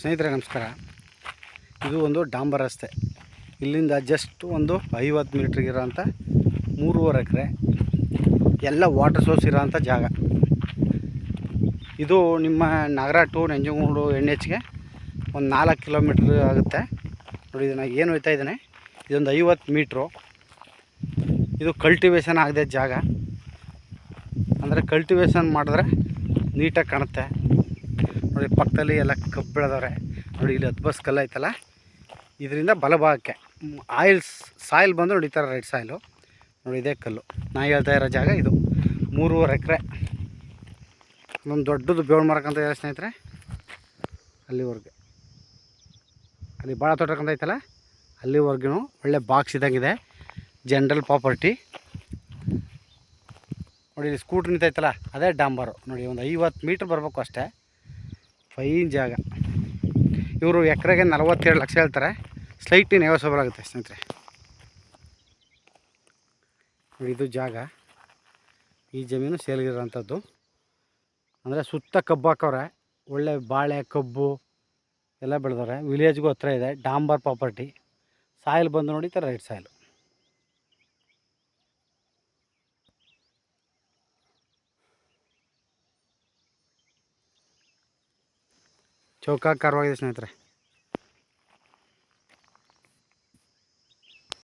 ಸ್ನೇಹಿತರೆ ನಮಸ್ಕಾರ. ಇದು ಒಂದು ಡಾಂಬರ್ ರಸ್ತೆ. ಇಲ್ಲಿಂದ ಜಸ್ಟ್ ಒಂದು 50 ಮೀಟ್ರಿಗಿರೋಂಥ 3.5 ಎಕರೆ ಎಲ್ಲ ವಾಟರ್ ಸೋರ್ಸ್ ಇರೋಂಥ ಜಾಗ. ಇದು ನಿಮ್ಮ ನಗರ ಟು ನಂಜನಗೂಡು NHಗೆ ಒಂದು 4 ಕಿಲೋಮೀಟ್ರ್ ಆಗುತ್ತೆ ನೋಡಿ. ಇದನ್ನು ಏನು ಹೋಯ್ತಾ ಇದ್ದಾನೆ, ಇದೊಂದು 50 ಮೀಟ್ರು. ಇದು ಕಲ್ಟಿವೇಷನ್ ಆಗದೆ ಜಾಗ, ಅಂದರೆ ಕಲ್ಟಿವೇಷನ್ ಮಾಡಿದ್ರೆ ನೀಟಾಗಿ ಕಾಣುತ್ತೆ ನೋಡಿ. ಪಕ್ಕದಲ್ಲಿ ಎಲ್ಲ ಕಬ್ಬು ಬೆಳೆದವ್ರೆ ನೋಡಿ. ಇಲ್ಲಿ 10 ಬಸ್ ಕಲ್ಲು ಐತಲ್ಲ, ಇದರಿಂದ ಬಲಭಾಗಕ್ಕೆ ಸಾಯಿಲ್ ಬಂದು ನೋಡಿ, ಈ ಥರ ರೆಡ್ ಸಾಯಿಲು ನೋಡಿ. ಇದೇ ಕಲ್ಲು ನಾ ಹೇಳ್ತಾ ಇರೋ ಜಾಗ. ಇದು 3.5 ಎಕರೆ. ಒಂದು ದೊಡ್ಡದು ಬೇವು ಮರಕ್ಕಂತ ಇದೆ ಸ್ನೇಹಿತರೆ, ಅಲ್ಲಿವರೆಗೆ. ಅಲ್ಲಿ ಭಾಳ ತೋಟಕ್ಕಂತ ಐತಲ್ಲ, ಅಲ್ಲಿವರೆಗೂ ಒಳ್ಳೆ ಬಾಕ್ಸ್ ಇದ್ದಂಗಿದೆ. ಜನರಲ್ ಪ್ರಾಪರ್ಟಿ ನೋಡಿ. ಇಲ್ಲಿ ಸ್ಕೂಟ್ರ್ ನಿಂತೈತಲ್ಲ, ಅದೇ ಡಾಂಬರು ನೋಡಿ. ಒಂದು 50 ಮೀಟ್ರ್ ಬರಬೇಕು ಅಷ್ಟೇ. ಫೈನ್ ಜಾಗ. ಇವರು ಎಕರೆಗೆ 47 ಲಕ್ಷ ಹೇಳ್ತಾರೆ. ಸ್ಲೈಟ್ಲಿ ನೆಗೋಸಿಯಬಲ್ ಆಗುತ್ತೆ ಸ್ನೇಹಿತರೆ. ನೋಡಿ, ಇದು ಜಾಗ. ಈ ಜಮೀನು ಸೇಲ್ಗಿರೋಂಥದ್ದು. ಅಂದರೆ ಸುತ್ತ ಕಬ್ಬು ಹಾಕವ್ರೆ, ಒಳ್ಳೆ ಬಾಳೆ ಕಬ್ಬು ಎಲ್ಲ ಬೆಳೆದವ್ರೆ. ವಿಲೇಜ್ಗೂ ಹತ್ರ ಇದೆ. ಡಾಂಬರ್ ಪ್ರಾಪರ್ಟಿ. ಸಾಯಿಲ್ ಬಂದು ನೋಡಿ, ಥರ ರೈಟ್ ಸಾಯಿಲು. ಚೌಕಾಕಾರವಾಗಿದೆ ಸ್ನೇಹಿತರೆ.